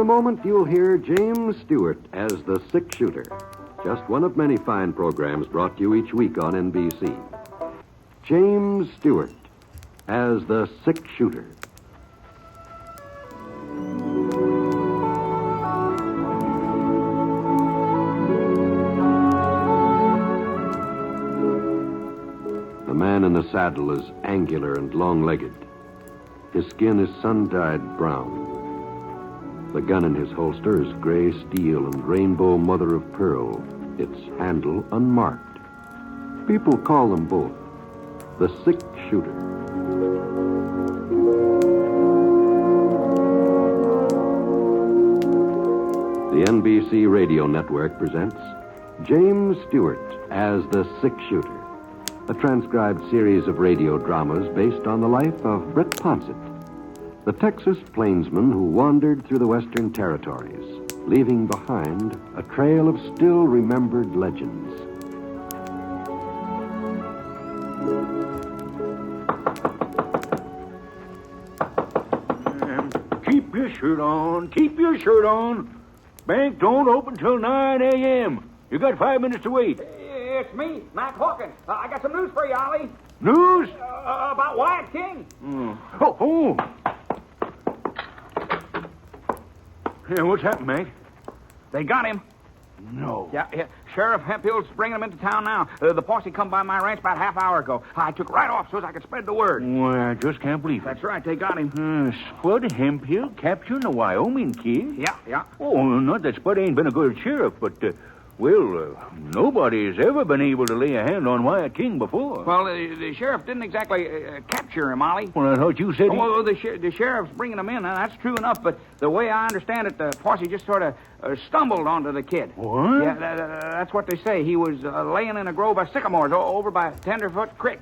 a moment, you'll hear James Stewart as the Sick Shooter. Just one of many fine programs brought to you each week on NBC. James Stewart as the Sick Shooter. The man in the saddle is angular and long-legged. His skin is sun-dyed brown. The gun in his holster is gray steel and rainbow mother of pearl, its handle unmarked. People call them both the Sick Shooter. The NBC Radio Network presents James Stewart as the Sick Shooter, a transcribed series of radio dramas based on the life of Britt Ponset, the Texas plainsman who wandered through the Western Territories, leaving behind a trail of still-remembered legends. Keep your shirt on. Keep your shirt on. Bank don't open till 9 a.m. You got 5 minutes to wait. It's me, Matt Hawkins. I got some news for you, Ollie. News? About Wyatt King. Oh. Yeah, what's happened, Mac? They got him. No. Yeah. Sheriff Hemphill's bringing him into town now. The posse come by my ranch about half hour ago. I took right off so as I could spread the word. Well, I just can't believe it. That's right, they got him. Spud Hemphill capturing a Wyoming kid? Yeah. Oh, not that Spud ain't been a good sheriff, but, nobody's ever been able to lay a hand on Wyatt King before. Well, the sheriff didn't exactly capture him, Ollie. Well, I thought you said the sheriff's bringing him in. That's true enough, but the way I understand it, the posse just sort of stumbled onto the kid. What? Yeah, that's what they say. He was laying in a grove of sycamores over by Tenderfoot Creek.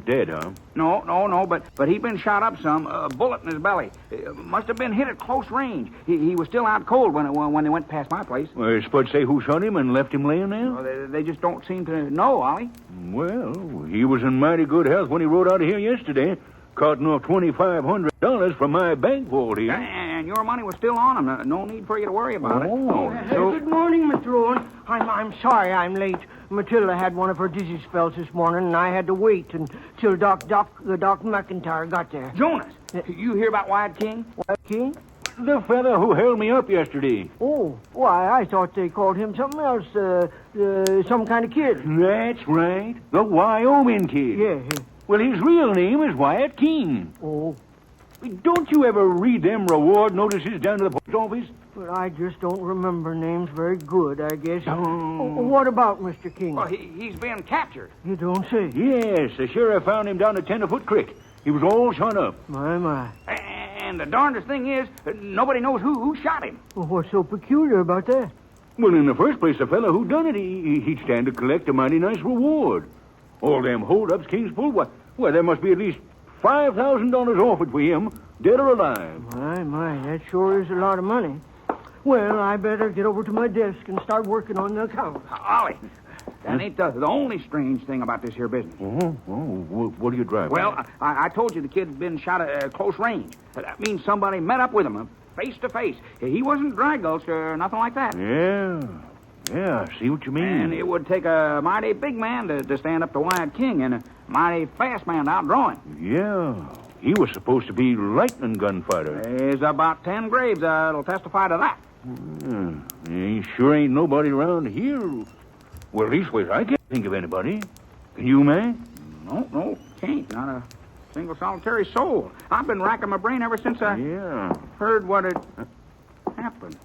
Dead, huh? No, but he'd been shot up some, a bullet in his belly. Must have been hit at close range. He was still out cold when they went past my place. Well, Spud say who shot him and left him laying there? Well, they just don't seem to know, Ollie. Well, he was in mighty good health when he rode out of here yesterday, carting off $2,500 from my bank vault here. And your money was still on him. No need for you to worry about it. Good morning, Mr. Owen. I'm sorry I'm late. Matilda had one of her dizzy spells this morning, and I had to wait until Doc McIntyre got there. Jonas, you hear about Wyatt King? Wyatt King? The fella who held me up yesterday. Oh, why, I thought they called him something else, some kind of kid. That's right. The Wyoming kid. Yeah. Well, his real name is Wyatt King. Oh. Don't you ever read them reward notices down to the post office? But I just don't remember names very good, I guess. Oh. What about Mr. King? Well, he's been captured. You don't say. Yes, the sheriff found him down at Tenderfoot Creek. He was all shot up. My. And the darndest thing is, nobody knows who shot him. Well, what's so peculiar about that? Well, in the first place, the fellow who done it, he'd stand to collect a mighty nice reward. All them holdups King's pulled, well, there must be at least $5,000 offered for him, dead or alive. My, that sure is a lot of money. Well, I better get over to my desk and start working on the account. Ollie, that ain't the only strange thing about this here business. What are you driving? Well, I told you the kid's been shot at close range. That means somebody met up with him, face to face. He wasn't dry gulched or nothing like that. Yeah, I see what you mean. And it would take a mighty big man to stand up to Wyatt King and a mighty fast man to outdraw him. Yeah, he was supposed to be lightning gunfighter. There's about 10 graves that'll testify to that. Sure ain't nobody around here. Well, leastways, I can't think of anybody. Can you, man? No, can't. Not a single solitary soul. I've been racking my brain ever since I heard what had happened.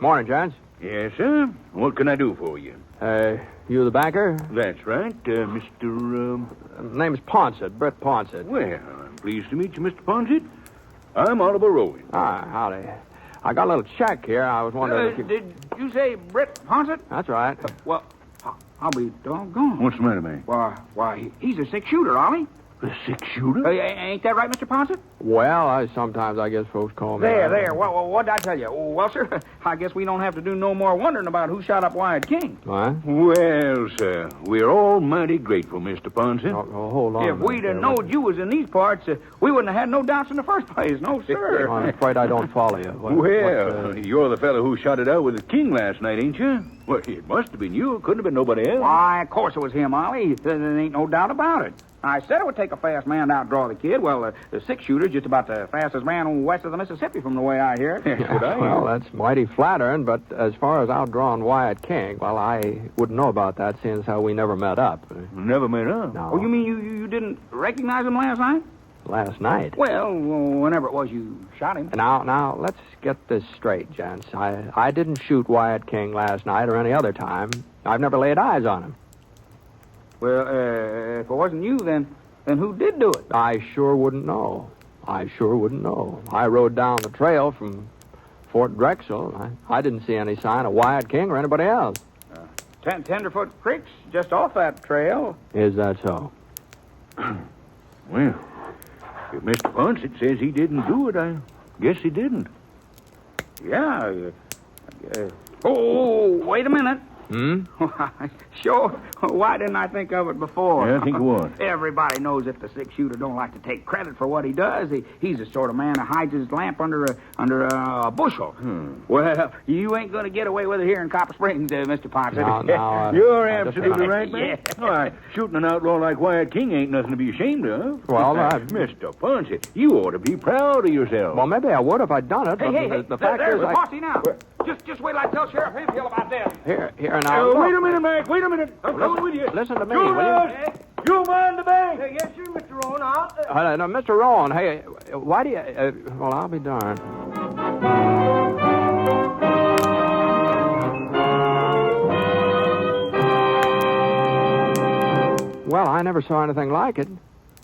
Morning, Judge. Yes, sir. What can I do for you? You the banker? That's right, Mr. Name's Ponset, Britt Ponset. Well, I'm pleased to meet you, Mr. Ponset. I'm Oliver Rowan. Howdy. I got a little check here. I was wondering if you... Did you say Britt Ponset? That's right. Well, I'll be doggone. What's the matter, man? Why, he's a sick shooter, Ollie. The six-shooter? Ain't that right, Mr. Ponset? Well, sometimes I guess folks call me. There. What did I tell you? Well, sir, I guess we don't have to do no more wondering about who shot up Wyatt King. What? Well, sir, we're all mighty grateful, Mr. Ponset. Oh, hold on. If we'd have knowed you was in these parts, we wouldn't have had no doubts in the first place. No, sir. I'm afraid I don't follow you. You're the fellow who shot it out with the king last night, ain't you? Well, it must have been you. It couldn't have been nobody else. Why, of course it was him, Ollie. There ain't no doubt about it. I said it would take a fast man to outdraw the kid. Well, the six-shooter's just about the fastest man west of the Mississippi from the way I hear it. Well, that's mighty flattering, but as far as outdrawing Wyatt King, well, I wouldn't know about that, seeing as how we never met up. Never met up? No. Oh, you mean you didn't recognize him last night? Last night? Well, whenever it was you shot him. Now, let's get this straight, gents. I didn't shoot Wyatt King last night or any other time. I've never laid eyes on him. Well, if it wasn't you, then who did do it? I sure wouldn't know. I rode down the trail from Fort Drexel. I didn't see any sign of Wyatt King or anybody else. Tenderfoot Creek's just off that trail. Is that so? Well, if Mr. Ponset says he didn't do it, I guess he didn't. Yeah. Wait a minute. Hmm? Sure. Why didn't I think of it before? Yeah, think of what? Everybody knows that the six-shooter don't like to take credit for what he does. He's the sort of man who hides his lamp under a bushel. Well, you ain't going to get away with it here in Copper Springs, Mr. Ponset. No, You're absolutely right, man. Yeah. All right, shooting an outlaw like Wyatt King ain't nothing to be ashamed of. Well, Mr. Ponset, you ought to be proud of yourself. Well, maybe I would if I'd done it. Hey, but the fact there's is, the posse now. Just wait till I tell Sheriff Hayfield about this. Here now. Wait a minute, Mac. Wait a minute. I'm coming with you. Listen to me, You will you? You mind the bank. Yes, sir, Mr. Rowan. No, Mr. Rowan, hey, why do you... well, I'll be darned. Well, I never saw anything like it.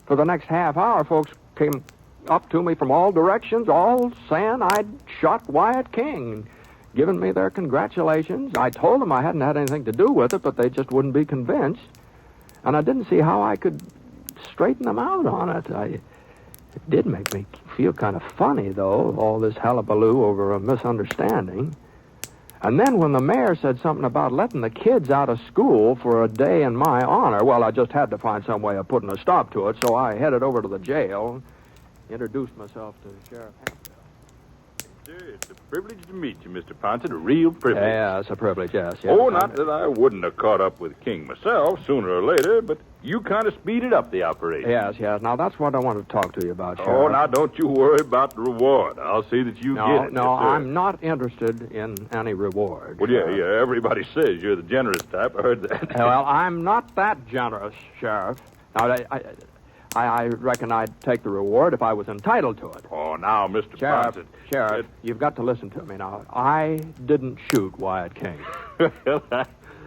For the next half hour, folks came up to me from all directions, all saying I'd shot Wyatt King, giving me their congratulations. I told them I hadn't had anything to do with it, but they just wouldn't be convinced. And I didn't see how I could straighten them out on it. It did make me feel kind of funny, though, all this hullabaloo over a misunderstanding. And then when the mayor said something about letting the kids out of school for a day in my honor, well, I just had to find some way of putting a stop to it, so I headed over to the jail, introduced myself to Sheriff Hampton. Sir, it's a privilege to meet you, Mr. Ponset. A real privilege. Yeah, it's a privilege, yes. Oh, not that I wouldn't have caught up with King myself sooner or later, but you kind of speeded up the operation. Yes. Now, that's what I wanted to talk to you about, Sheriff. Oh, now, don't you worry about the reward. I'll see that you get it. No, Yes, sir. I'm not interested in any reward. Well, yeah, everybody says you're the generous type. I heard that. Well, I'm not that generous, Sheriff. Now, I reckon I'd take the reward if I was entitled to it. Oh, now, Mr. Sheriff, Ponset. you've got to listen to me now. I didn't shoot Wyatt King. Well,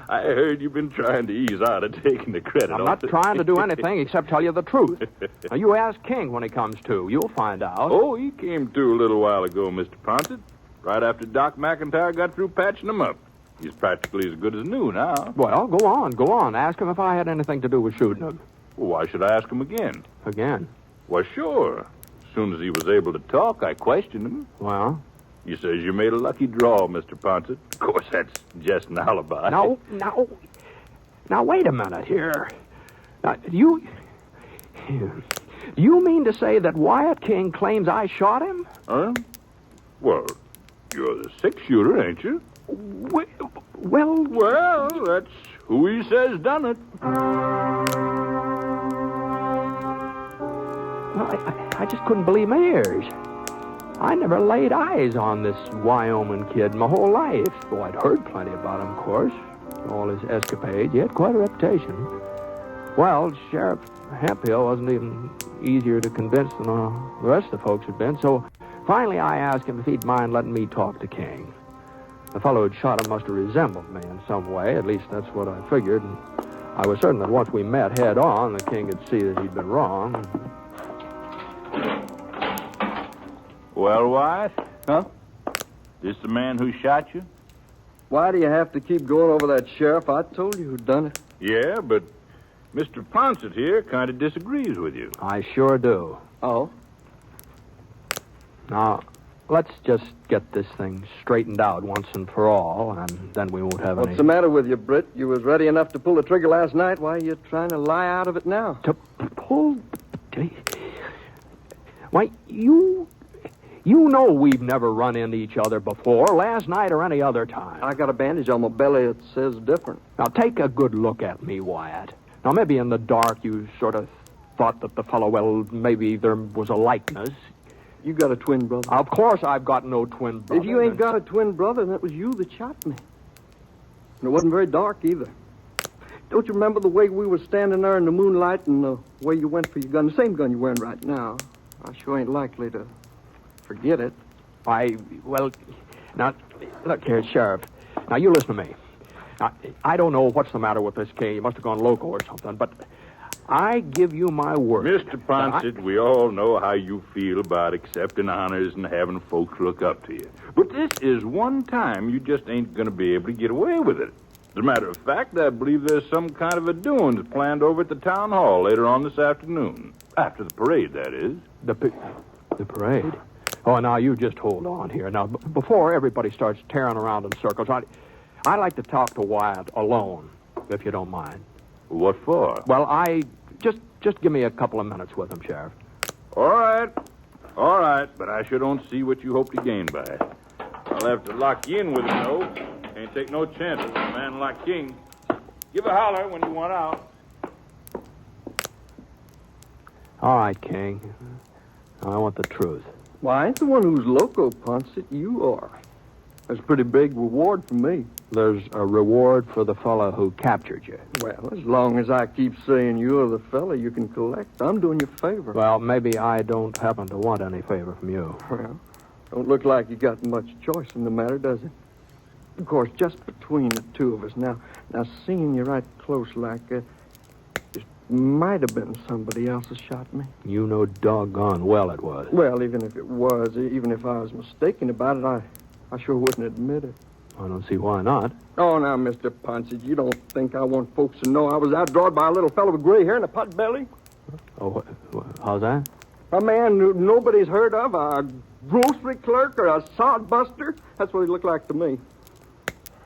I heard you've been trying to ease out of taking the credit. I'm not trying to do anything except tell you the truth. Now, you ask King when he comes to. You'll find out. Oh, he came to a little while ago, Mr. Ponset. Right after Doc McIntyre got through patching him up. He's practically as good as new now. Well, go on. Ask him if I had anything to do with shooting him. Well, why should I ask him again? Again? Well, sure. As soon as he was able to talk, I questioned him. Well? He says you made a lucky draw, Mr. Ponset. Of course, that's just an alibi. Now, wait a minute here. Now, you mean to say that Wyatt King claims I shot him? Huh? Well, you're the six-shooter, ain't you? Well, that's who he says done it. I just couldn't believe my ears. I never laid eyes on this Wyoming kid my whole life. Oh, I'd heard plenty about him, of course. All his escapades. He had quite a reputation. Well, Sheriff Hemphill wasn't even easier to convince than the rest of the folks had been, so finally I asked him if he'd mind letting me talk to King. The fellow who'd shot him must have resembled me in some way. At least that's what I figured. And I was certain that once we met head on, the King would see that he'd been wrong. Well, Wyatt? Huh? This the man who shot you? Why do you have to keep going over that, Sheriff? I told you who done it. Yeah, but Mr. Ponset here kind of disagrees with you. I sure do. Oh? Now, let's just get this thing straightened out once and for all, and then we won't have any... What's the matter with you, Britt? You was ready enough to pull the trigger last night. Why are you trying to lie out of it now? To pull... Why, you know we've never run into each other before, last night or any other time. I got a bandage on my belly that says different. Now, take a good look at me, Wyatt. Now, maybe in the dark you sort of thought that the fellow, well, maybe there was a likeness. You got a twin brother. Of course I've got no twin brother. If you ain't got a twin brother, then it was you that shot me. And it wasn't very dark either. Don't you remember the way we were standing there in the moonlight and the way you went for your gun? The same gun you're wearing right now. I sure ain't likely to forget it. Well, now, look here, Sheriff. Now, you listen to me. Now, I don't know what's the matter with this King. You must have gone loco or something, but I give you my word. Mr. Ponset, we all know how you feel about accepting honors and having folks look up to you. But this is one time you just ain't going to be able to get away with it. As a matter of fact, I believe there's some kind of a doings planned over at the town hall later on this afternoon. After the parade, that is. The parade? Oh, now, you just hold on here. Now, before everybody starts tearing around in circles, I'd like to talk to Wyatt alone, if you don't mind. What for? Well, just give me a couple of minutes with him, Sheriff. All right, but I sure don't see what you hope to gain by it. I'll have to lock you in with him, though. Can't take no chances with a man like King. Give a holler when you want out. All right, King. I want the truth. Well, I ain't the one who's loco, Ponset. You are. That's a pretty big reward for me. There's a reward for the fellow who captured you. Well, as long as I keep saying you're the fella you can collect, I'm doing you a favor. Well, maybe I don't happen to want any favor from you. Well, don't look like you got much choice in the matter, does it? Of course, just between the two of us. Now seeing you right close like that, it might have been somebody else that shot me. You know doggone well it was. Well, even if it was, even if I was mistaken about it, I sure wouldn't admit it. I don't see why not. Oh, now, Mr. Ponset, you don't think I want folks to know I was outdrawed by a little fellow with gray hair and a pot belly? Oh, how's that? A man who nobody's heard of, a grocery clerk or a sodbuster. That's what he looked like to me.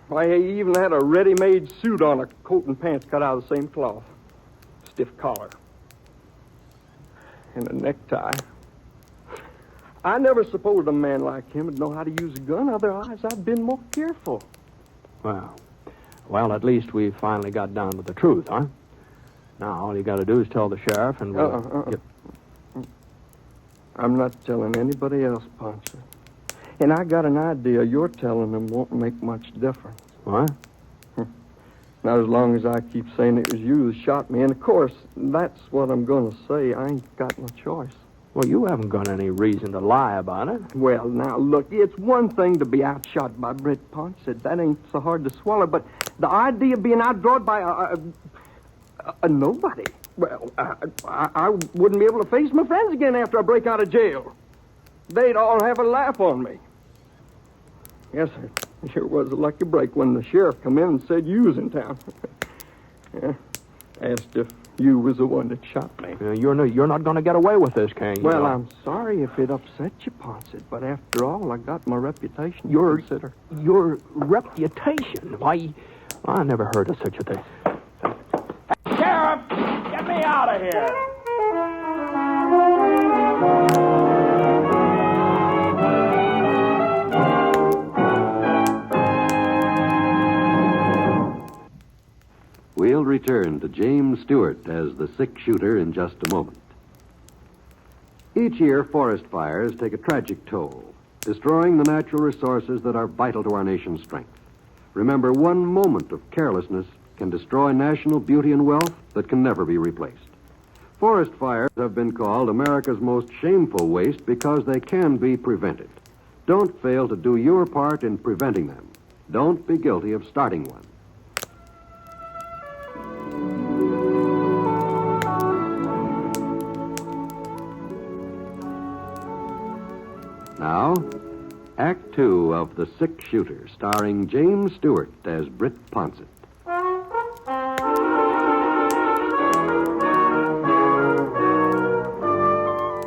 Why, he even had a ready-made suit on, a coat and pants cut out of the same cloth. Stiff collar. And a necktie. I never supposed a man like him would know how to use a gun. Otherwise, I'd been more careful. Well, at least we finally got down to the truth, huh? Now, all you got to do is tell the sheriff and we'll get... I'm not telling anybody else, Ponset. And I got an idea your telling them won't make much difference. What? Not as long as I keep saying it was you that shot me. And, of course, that's what I'm going to say. I ain't got no choice. Well, you haven't got any reason to lie about it. Well, now, look, it's one thing to be outshot by Britt Ponset. That ain't so hard to swallow. But the idea of being outdrawed by a nobody, well, I wouldn't be able to face my friends again after I break out of jail. They'd all have a laugh on me. Yes, sir. It sure was a lucky break when the sheriff come in and said you was in town. Yeah. Asked if you was the one that shot me. You're not going to get away with this, King. Well, I'm sorry if it upset you, Ponset, but after all, I got my reputation to consider. Your reputation? Why, I never heard of such a thing. Sheriff, get me out of here. We'll return to James Stewart as the sick shooter in just a moment. Each year, forest fires take a tragic toll, destroying the natural resources that are vital to our nation's strength. Remember, one moment of carelessness can destroy national beauty and wealth that can never be replaced. Forest fires have been called America's most shameful waste because they can be prevented. Don't fail to do your part in preventing them. Don't be guilty of starting one. Now, Act Two of The Sick Shooter, starring James Stewart as Britt Ponset.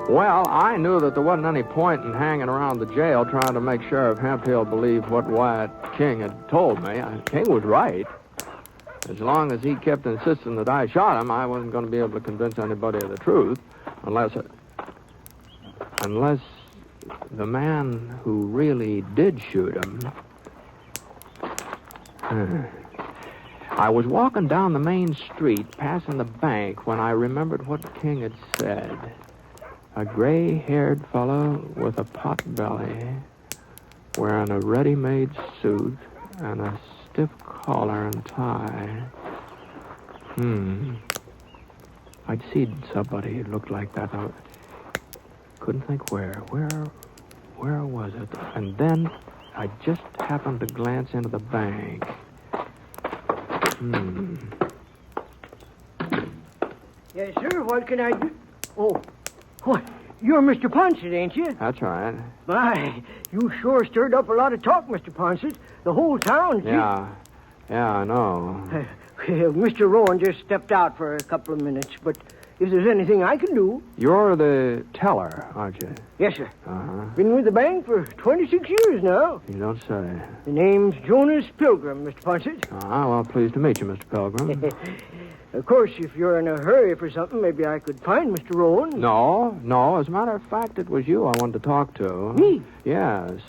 Well, I knew that there wasn't any point in hanging around the jail trying to make Sheriff Hemphill believe what Wyatt King had told me. King was right. As long as he kept insisting that I shot him, I wasn't going to be able to convince anybody of the truth, unless the man who really did shoot him. I was walking down the main street, passing the bank, when I remembered what King had said. A gray-haired fellow with a pot belly, wearing a ready-made suit and a stiff collar and tie. I'd seen somebody who looked like that. I couldn't think where. Where was it? And then I just happened to glance into the bank. Yes, sir. What can I do? Oh, what? You're Mr. Ponset, ain't you? That's right. My, you sure stirred up a lot of talk, Mr. Ponset. The whole town. Yeah, I know. Mr. Rowan just stepped out for a couple of minutes, but if there's anything I can do... You're the teller, aren't you? Yes, sir. Uh-huh. Been with the bank for 26 years now. You don't say. The name's Jonas Pilgrim, Mr. Ponset. Well, pleased to meet you, Mr. Pilgrim. Of course, if you're in a hurry for something, maybe I could find Mr. Rowan. No. As a matter of fact, it was you I wanted to talk to. Me? Yes.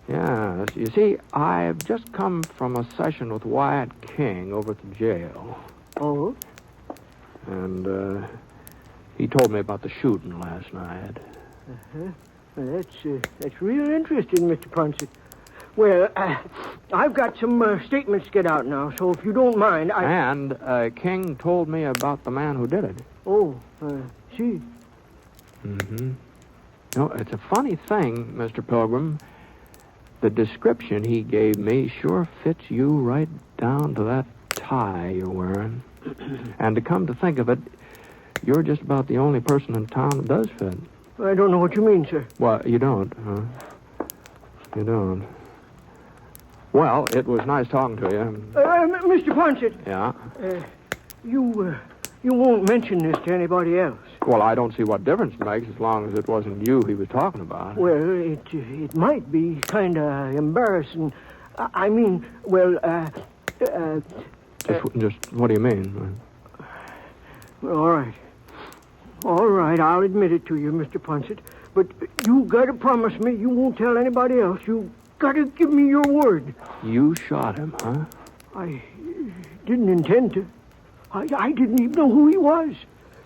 You see, I've just come from a session with Wyatt King over at the jail. Oh? And, he told me about the shooting last night. Uh-huh. Well, that's real interesting, Mr. Ponset. Well, I've got some statements to get out now, so if you don't mind, And King told me about the man who did it. Oh, see. Mm-hmm. No, it's a funny thing, Mr. Pilgrim. The description he gave me sure fits you right down to that tie you're wearing. And to come to think of it, you're just about the only person in town that does fit. I don't know what you mean, sir. Well, you don't, huh? You don't. Well, it was nice talking to you. Mr. Ponset. Yeah? You won't mention this to anybody else. Well, I don't see what difference it makes as long as it wasn't you he was talking about. Well, it might be kind of embarrassing. I mean, Just what do you mean? All right, I'll admit it to you, Mr. Ponset. But you got to promise me you won't tell anybody else. You got to give me your word. You shot him, huh? I didn't intend to. I didn't even know who he was.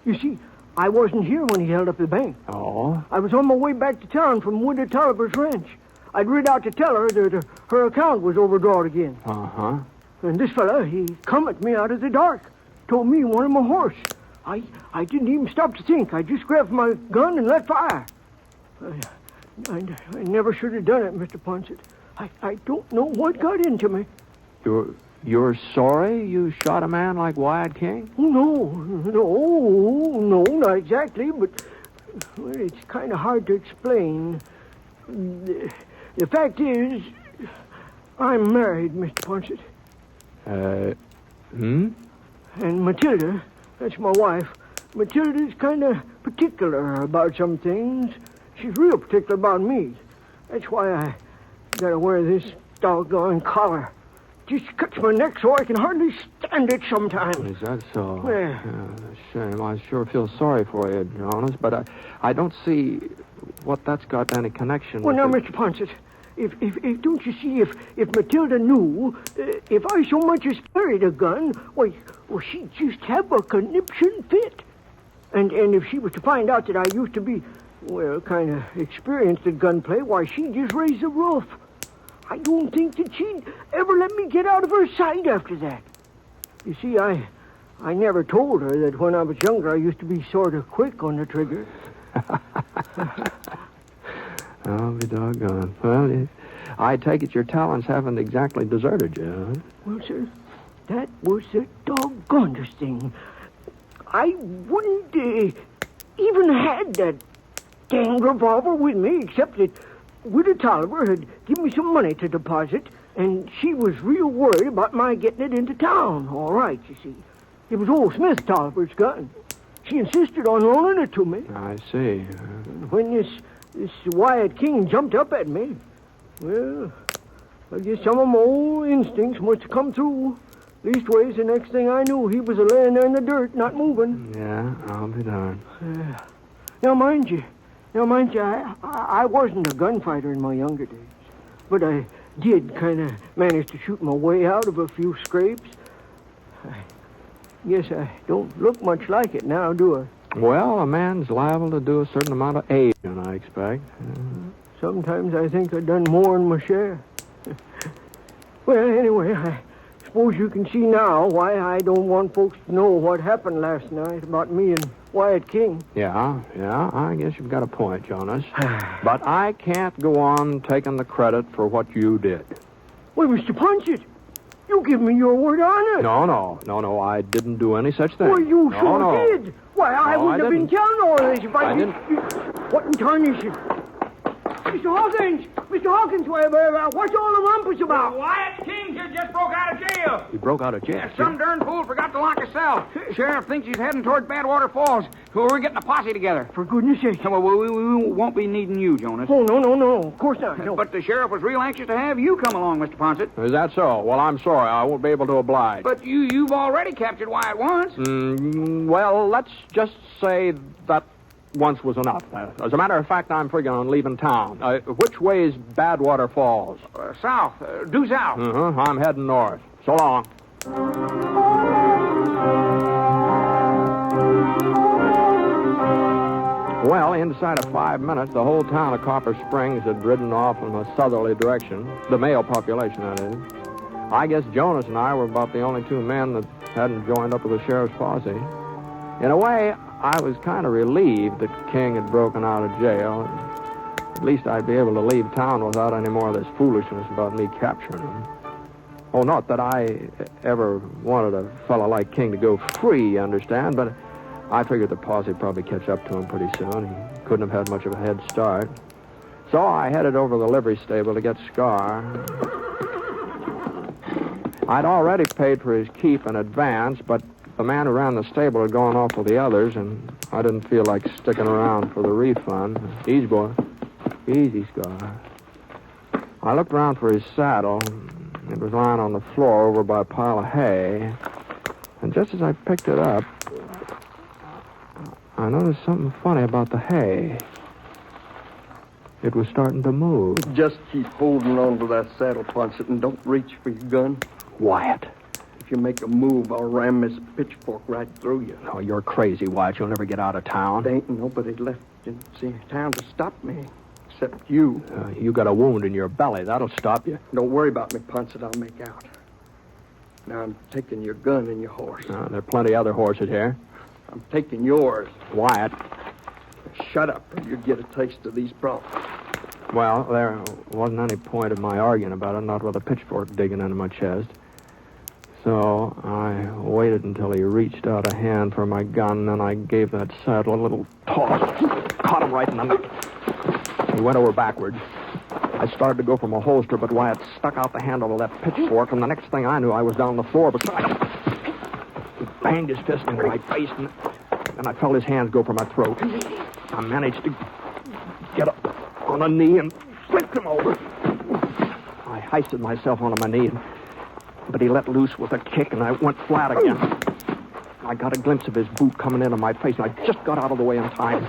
You see, I wasn't here when he held up the bank. Oh? I was on my way back to town from Widow Tolliver's ranch. I'd rid out to tell her that her account was overdrawn again. Uh-huh. And this fella, he come at me out of the dark. Told me he wanted my horse. I didn't even stop to think. I just grabbed my gun and let fire. I never should have done it, Mr. Ponset. I don't know what got into me. You're sorry you shot a man like Wyatt King? No, not exactly, but it's kind of hard to explain. The fact is, I'm married, Mr. Ponset. And Matilda, that's my wife. Matilda's kind of particular about some things. She's real particular about me. That's why I gotta wear this doggone collar. Just cuts my neck so I can hardly stand it sometimes. Is that so? Yeah. Shame. I sure feel sorry for you, Jonas, but I don't see what that's got any connection Well, with now, Mr. Ponset, if don't you see, if Matilda knew, if I so much as carried a gun, well, she'd just have a conniption fit. And if she was to find out that I used to be, kind of experienced at gunplay, why, she'd just raise the roof. I don't think that she'd ever let me get out of her sight after that. You see, I never told her that when I was younger I used to be sort of quick on the trigger. I'll be doggone. Well, I take it your talents haven't exactly deserted you, huh? Well, sir, that was the doggonest thing. I wouldn't even had that dang revolver with me, except that Widow Tolliver had given me some money to deposit, and she was real worried about my getting it into town. All right, you see. It was old Smith Tolliver's gun. she insisted on loaning it to me. I see. When this Wyatt King jumped up at me, well, I guess some of my old instincts must have come through. Leastways, the next thing I knew, he was laying there in the dirt, not moving. Yeah, I'll be darned. Now, mind you, I wasn't a gunfighter in my younger days, but I did kind of manage to shoot my way out of a few scrapes. I guess I don't look much like it now, do I? Well, a man's liable to do a certain amount of aging, I expect. Sometimes I think I've done more than my share. Well, anyway, I suppose you can see now why I don't want folks to know what happened last night about me and Wyatt King. Yeah, I guess you've got a point, Jonas. But I can't go on taking the credit for what you did. Well, Mr. Ponset, you give me your word on it. No, I didn't do any such thing. Well, you sure did. Why, I wouldn't have been telling all this if I didn't. What in tarnation? Mr. Hawkins, what's all the rumpus about? Wyatt King here just broke out of jail. He broke out of jail? Some darn fool forgot to lock his cell. Sheriff thinks he's heading toward Badwater Falls. We're getting a posse together. For goodness sake. Well, we won't be needing you, Jonas. Oh, no. Of course not. No. But the sheriff was real anxious to have you come along, Mr. Ponset. Is that so? Well, I'm sorry. I won't be able to oblige. But you've already captured Wyatt once. Well, let's just say that once was enough. As a matter of fact, I'm figuring on leaving town. Which way's Badwater Falls? South. Due south. I'm heading north. So long. Well, inside of 5 minutes, the whole town of Copper Springs had ridden off in a southerly direction. The male population, that is. I guess Jonas and I were about the only two men that hadn't joined up with the sheriff's posse. In a way, I was kind of relieved that King had broken out of jail. At least I'd be able to leave town without any more of this foolishness about me capturing him. Oh, not that I ever wanted a fellow like King to go free, you understand, but I figured the posse would probably catch up to him pretty soon. He couldn't have had much of a head start. So I headed over to the livery stable to get Scar. I'd already paid for his keep in advance, but the man who ran the stable had gone off with the others, and I didn't feel like sticking around for the refund. Easy, boy. Easy, Scar. I looked around for his saddle. It was lying on the floor over by a pile of hay. And just as I picked it up, I noticed something funny about the hay. It was starting to move. Just keep holding on to that saddle, Ponset, and don't reach for your gun. Wyatt. If you make a move, I'll ram this pitchfork right through you. Oh, you're crazy, Wyatt. You'll never get out of town. There ain't nobody left in town to stop me, except you. You got a wound in your belly. That'll stop you. Don't worry about me, Ponset. I'll make out. Now I'm taking your gun and your horse. There are plenty other horses here. I'm taking yours. Wyatt. Shut up, or you get a taste of these broncs. Well, there wasn't any point of my arguing about it, not with a pitchfork digging into my chest. So I waited until he reached out a hand for my gun, and I gave that saddle a little toss. Caught him right in the neck. He went over backwards. I started to go for my holster, but Wyatt stuck out the handle of that pitchfork, and the next thing I knew, I was down on the floor beside him. He banged his fist into my face, and I felt his hands go for my throat. I managed to get up on a knee and flipped him over. I hoisted myself onto my knee, but he let loose with a kick, and I went flat again. I got a glimpse of his boot coming into my face, and I just got out of the way in time.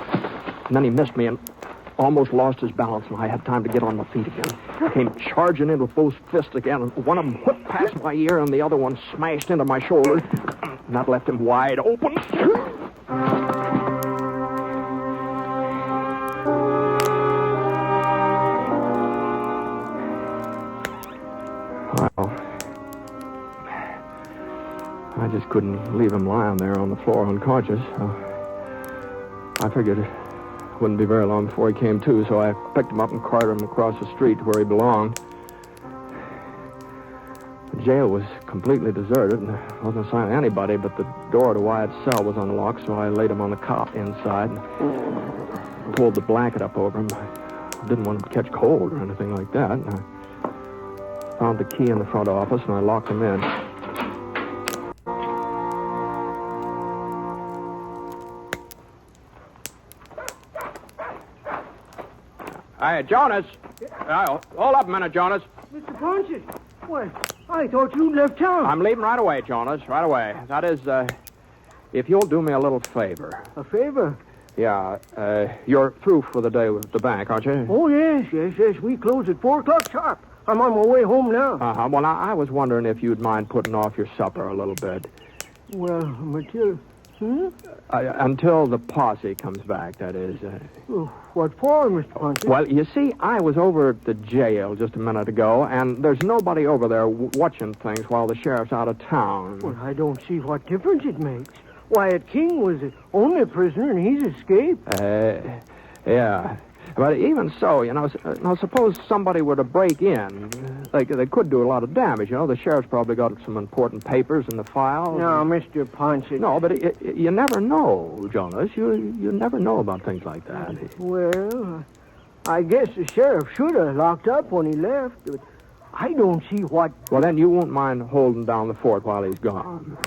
And then he missed me and almost lost his balance, and I had time to get on my feet again. Came charging in with both fists again, and one of them whipped past my ear, and the other one smashed into my shoulder, and that left him wide open. Well, I just couldn't leave him lying there on the floor unconscious. I figured it wouldn't be very long before he came to, so I picked him up and carted him across the street to where he belonged. The jail was completely deserted, and there wasn't a sign of anybody, but the door to Wyatt's cell was unlocked, so I laid him on the cot inside and pulled the blanket up over him. I didn't want him to catch cold or anything like that. And I found the key in the front office, and I locked him in. Hey, Jonas. Hold up a minute, Jonas. Mr. Ponset, what? I thought you'd left town. I'm leaving right away, Jonas. Right away. That is, if you'll do me a little favor. A favor? Yeah, you're through for the day with the bank, aren't you? Oh, yes. We close at 4 o'clock sharp. I'm on my way home now. Uh-huh. Well, I was wondering if you'd mind putting off your supper a little bit. Well, Matilda... Until the posse comes back, that is. What for, Mr. Ponset? Well, you see, I was over at the jail just a minute ago, and there's nobody over there watching things while the sheriff's out of town. Well, I don't see what difference it makes. Wyatt King was the only prisoner, and he's escaped. Yeah. But even so, now suppose somebody were to break in. They could do a lot of damage, The sheriff's probably got some important papers in the file. No, Mr. Ponset. No, but you never know, Jonas. You never know about things like that. Well, I guess the sheriff should have locked up when he left, but I don't see what... Well, then you won't mind holding down the fort while he's gone.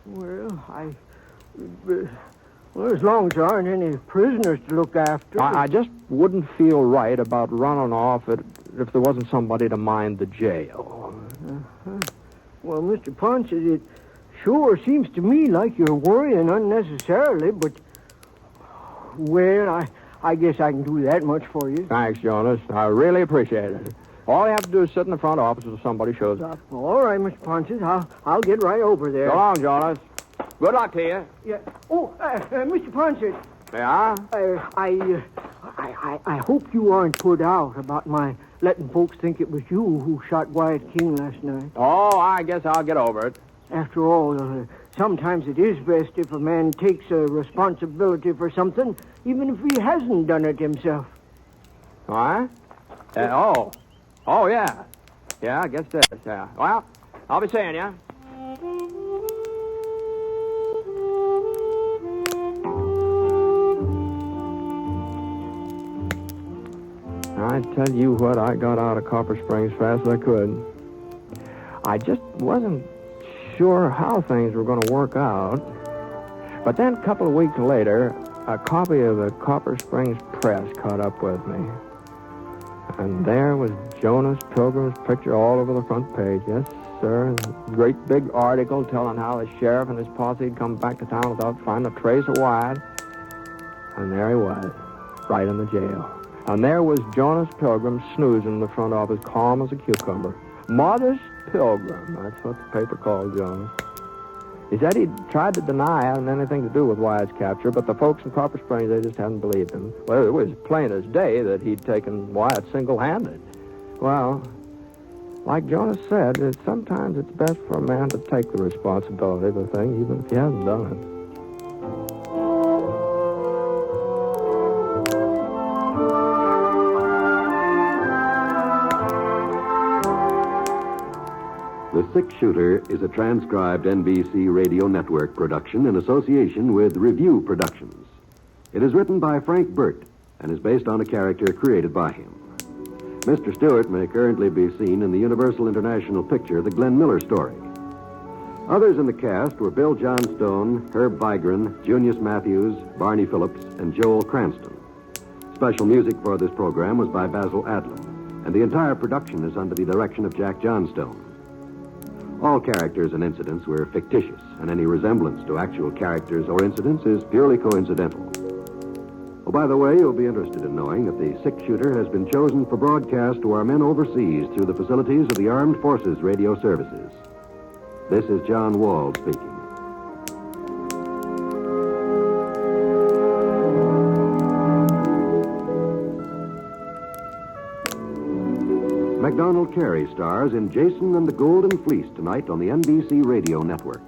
Well, Well, as long as there aren't any prisoners to look after. I just wouldn't feel right about running off if there wasn't somebody to mind the jail. Well, Mr. Ponset, it sure seems to me like you're worrying unnecessarily, but... Well, I guess I can do that much for you. Thanks, Jonas. I really appreciate it. All you have to do is sit in the front office until somebody shows up. All right, Mr. Ponset. I'll get right over there. So long, Jonas. Good luck to you. Yeah. Oh, Mr. Ponset. Yeah? I hope you aren't put out about my letting folks think it was you who shot Wyatt King last night. Oh, I guess I'll get over it. After all, sometimes it is best if a man takes a responsibility for something, even if he hasn't done it himself. What? Oh, yeah. Yeah, I guess that is, yeah. Well, I'll be seeing you. I tell you what, I got out of Copper Springs fast as I could. I just wasn't sure how things were going to work out. But then a couple of weeks later, a copy of the Copper Springs Press caught up with me. And there was Jonas Pilgrim's picture all over the front page. Yes, sir. Great big article telling how the sheriff and his posse had come back to town without finding a trace of Wyatt. And there he was, right in the jail. And there was Jonas Pilgrim snoozing in the front office, calm as a cucumber. Modest Pilgrim, that's what the paper called Jonas. He said he'd tried to deny having anything to do with Wyatt's capture, but the folks in Copper Springs, they just hadn't believed him. Well, it was plain as day that he'd taken Wyatt single-handed. Well, like Jonas said, sometimes it's best for a man to take the responsibility of a thing, even if he hasn't done it. The Six Shooter is a transcribed NBC Radio Network production in association with Review Productions. It is written by Frank Burt and is based on a character created by him. Mr. Stewart may currently be seen in the Universal International picture The Glenn Miller Story. Others in the cast were Bill Johnstone, Herb Vigran, Junius Matthews, Barney Phillips, and Joel Cranston. Special music for this program was by Basil Adlam, and the entire production is under the direction of Jack Johnstone. All characters and incidents were fictitious, and any resemblance to actual characters or incidents is purely coincidental. Oh, by the way, you'll be interested in knowing that the Six Shooter has been chosen for broadcast to our men overseas through the facilities of the Armed Forces Radio Services. This is John Wald speaking. MacDonald Carey stars in Jason and the Golden Fleece tonight on the NBC Radio Network.